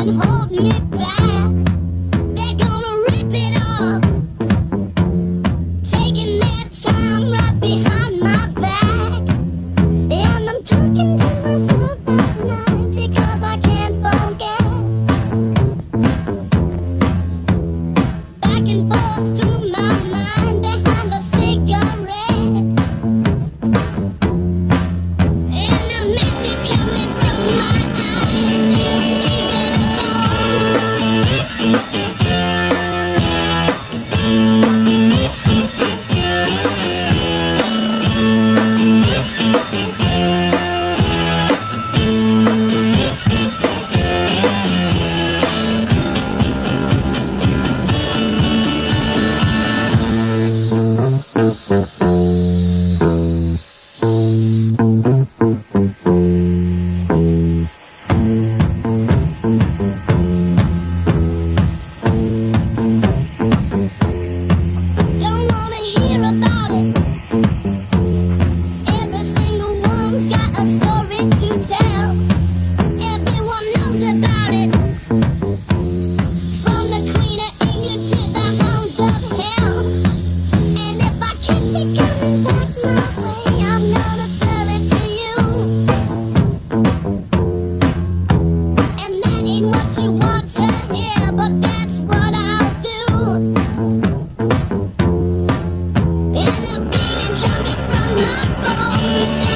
Hold me back. They're gonna rip it off, taking their time right behind my back. And I'm talking to myself at night because I can't forget. Back and forth through my mind behind a cigarette. And a message coming from my eyes says leave it you want to hear, but that's what I'll do. And the feeling coming from my bones.